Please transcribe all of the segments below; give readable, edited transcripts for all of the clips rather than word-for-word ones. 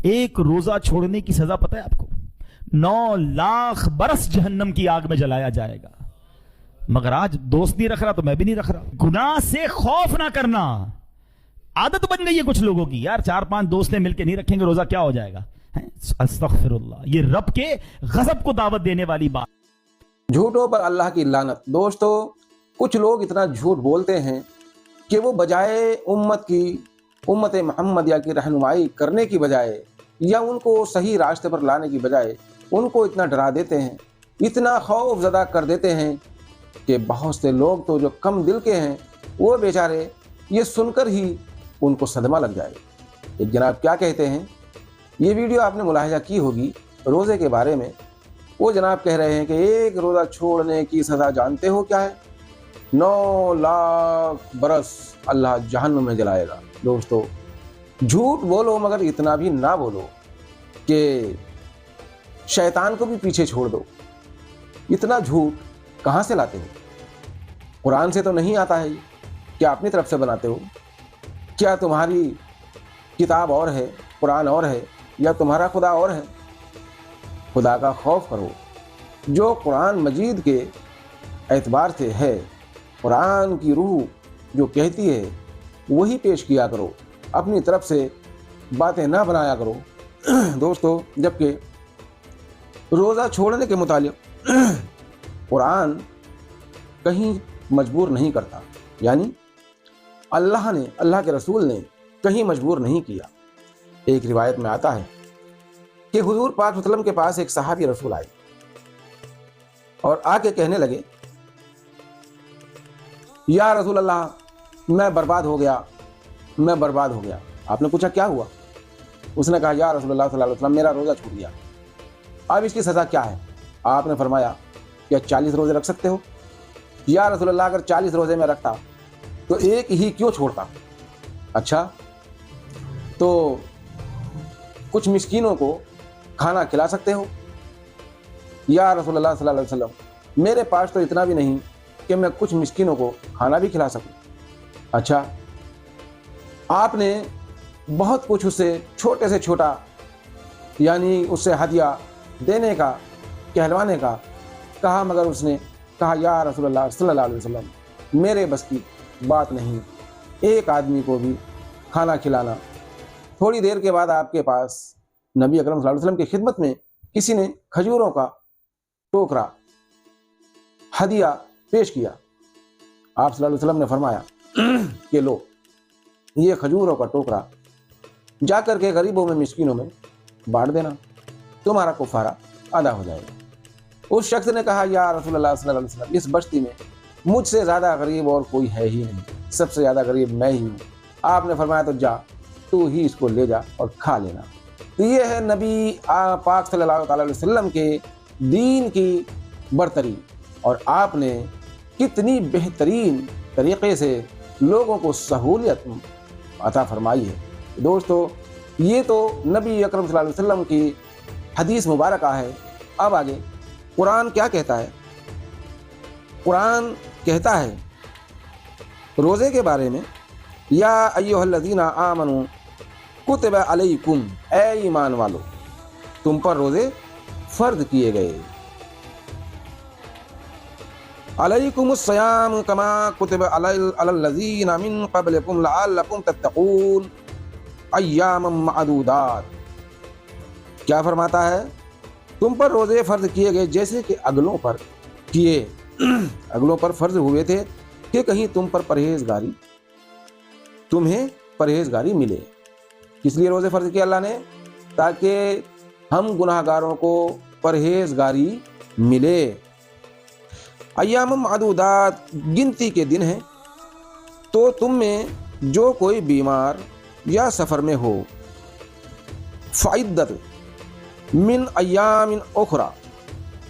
एक रोजा छोड़ने की सजा पता है आपको? 9 लाख बरस जहन्नम की आग में जलाया जाएगा। मगर आज दोस्त नहीं रख रहा तो मैं भी नहीं रख रहा। गुनाह से खौफ ना करना आदत बन गई है कुछ लोगों की। यार 4-5 दोस्त ने मिलकर नहीं रखेंगे रोजा, क्या हो जाएगा? अस्तगफिरुल्लाह, ये रब के गजब को दावत देने वाली बात। झूठों पर अल्लाह की लानत। दोस्तों, कुछ लोग इतना झूठ बोलते हैं कि वो बजाय उम्मत मुहम्मदिया की रहनुमाई करने की बजाय या उनको सही रास्ते पर लाने की बजाय उनको इतना डरा देते हैं, इतना खौफ ज़दा कर देते हैं कि बहुत से लोग तो जो कम दिल के हैं वो बेचारे ये सुनकर ही उनको सदमा लग जाए। एक जनाब क्या कहते हैं, ये वीडियो आपने मुलाहिजा की होगी रोज़े के बारे में। वो जनाब कह रहे हैं कि एक रोज़ा छोड़ने की सज़ा जानते हो क्या है? 9 लाख बरस अल्लाह जहन्नम में जलाएगा। दोस्तों, झूठ बोलो मगर इतना भी ना बोलो कि शैतान को भी पीछे छोड़ दो। इतना झूठ कहाँ से लाते हो? कुरान से तो नहीं आता है, क्या अपनी तरफ से बनाते हो? क्या तुम्हारी किताब और है, कुरान और है, या तुम्हारा खुदा और है? खुदा का खौफ करो। जो कुरान मजीद के एतबार से है, कुरान की रूह जो कहती है वही पेश किया करो, अपनी तरफ से बातें ना बनाया करो। दोस्तों, जबकि रोज़ा छोड़ने के मुतालिक कुरान कहीं मजबूर नहीं करता, यानी अल्लाह के रसूल ने कहीं मजबूर नहीं किया। एक रिवायत में आता है कि हुजूर पाक वसल्लम के पास एक सहाबी रसूल आए और आके कहने लगे, या रसूल अल्लाह, मैं बर्बाद हो गया। आपने पूछा क्या हुआ? उसने कहा, या रसूल अल्लाह सल्लल्लाहु अलैहि वसल्लम, मेरा रोज़ा छूट गया। अब इसकी सज़ा क्या है? आपने फरमाया, क्या 40 रोज़े रख सकते हो? या रसूल अल्लाह, अगर 40 रोज़े में रखता तो एक ही क्यों छोड़ता? अच्छा, तो कुछ मिस्कीनों को खाना खिला सकते हो? या रसूल अल्लाह सल्लल्लाहु अलैहि वसल्लम, मेरे पास तो इतना भी नहीं कि मैं कुछ मिस्कीनों को खाना भी खिला सकूं। अच्छा, आपने बहुत कुछ उससे छोटे से छोटा, यानी उससे हदिया देने का, कहलवाने का कहा, मगर उसने कहा, या रसूलुल्लाह सल्लल्लाहु अलैहि वसल्लम, मेरे बस की बात नहीं एक आदमी को भी खाना खिलाना। थोड़ी देर के बाद आपके पास नबी अकरम सल्लल्लाहु अलैहि वसल्लम की खिदमत में किसी ने खजूरों का टोकरा हदिया पेश किया। आप सल्लल्लाहु अलैहि वसल्लम ने फरमाया कि लो, ये खजूरों का टोकरा जाकर के गरीबों में, मिस्कीनों में बांट देना, तुम्हारा कुफारा अदा हो जाएगा। उस शख्स ने कहा, या रसूलुल्लाह सल्लल्लाहु अलैहि वसल्लम, इस बस्ती में मुझसे ज़्यादा गरीब और कोई है ही नहीं, सबसे ज़्यादा गरीब मैं ही हूँ। आपने फरमाया, तो जा, तू ही इसको ले जा और खा लेना। तो ये है नबी पाक सल्लल्लाहु अलैहि वसल्लम के दीन की बरतरी, और आपने कितनी बेहतरीन तरीक़े से लोगों को सहूलियत अता फरमाई है। दोस्तों, ये तो नबी अकरम सल्लल्लाहु अलैहि वसल्लम की हदीस मुबारक है। अब आगे कुरान क्या कहता है? कुरान कहता है रोज़े के बारे में, या अय्युहल्लज़ीना आमनू कुतिबा अलैकुम, ए ईमान वालो, तुम पर रोज़े फ़र्द किए गए। अलैकुमुस्सियाम कमा कुतिबा अलल्लज़ीना मिन क़ब्लिकुम लअल्लकुम तत्तक़ून अय्यामम मअदूदात। क्या फरमाता है? तुम पर रोज़े फ़र्ज किए गए जैसे कि अगलों पर फ़र्ज हुए थे, कि कहीं तुम्हें परहेज़गारी मिले। किस लिए रोज़े फ़र्ज किए अल्लाह ने? ताकि हम गुनाहगारों को परहेज़गारी मिले। अय्याम मादूदात, गिनती के दिन हैं। तो तुम में जो कोई बीमार या सफ़र में हो, फ़इद्दत मिन अय्यामिन उखरा,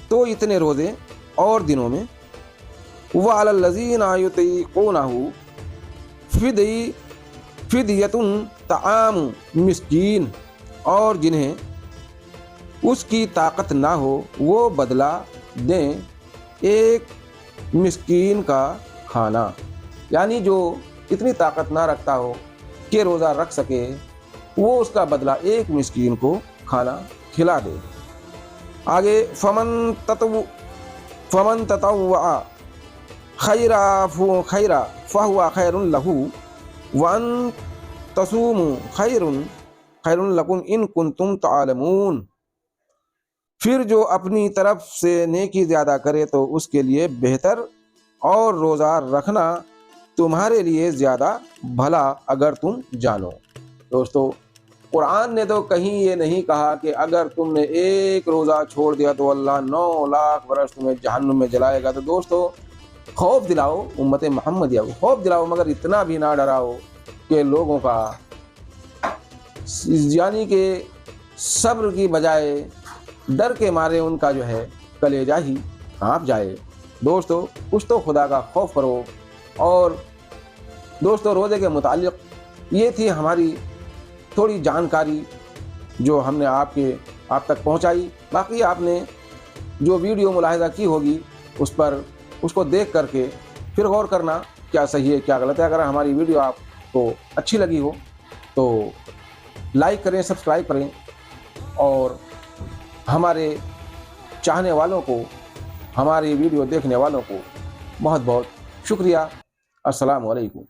तो इतने रोज़े और दिनों में, व अलल्लज़ीना युतीक़ूनहु फ़िदयतुन तआम मिस्कीन, और जिन्हें उसकी ताकत ना हो वो बदला दें एक मिस्कीन का खाना। यानी जो इतनी ताकत ना रखता हो कि रोज़ा रख सके, وہ اس کا بدلہ ایک مسکین کو کھانا کھلا دے۔ آگے فمن تطوع خیرا فہو خیر لہ وان تصوموا خیر لکم ان کنتم تعلمون۔ پھر جو اپنی طرف سے نیکی زیادہ کرے تو اس کے لیے بہتر، اور روزہ رکھنا تمہارے لیے زیادہ بھلا اگر تم جانو۔ دوستو قرآن نے تو کہیں یہ نہیں کہا کہ اگر تم نے ایک روزہ چھوڑ دیا تو اللہ 9 لاکھ برس تمہیں جہنم میں جلائے گا۔ تو دوستو خوف دلاؤ امت محمدیہ کو، خوف دلاؤ، مگر اتنا بھی نہ ڈراؤ کہ لوگوں کا یعنی کہ صبر کی بجائے ڈر کے مارے ان کا جو ہے کلیجہ ہی کانپ جائے۔ دوستو کچھ تو خدا کا خوف کرو۔ اور دوستو روزے کے متعلق یہ تھی ہماری تھوڑی جانکاری جو ہم نے آپ تک پہنچائی۔ باقی آپ نے جو ویڈیو ملاحظہ کی ہوگی اس کو دیکھ کر کے پھر غور کرنا کیا صحیح ہے کیا غلط ہے۔ اگر ہماری ویڈیو آپ کو اچھی لگی ہو تو لائک کریں، سبسکرائب کریں، اور ہمارے چاہنے والوں کو، ہماری ویڈیو دیکھنے والوں کو بہت بہت شکریہ۔ السلام علیکم۔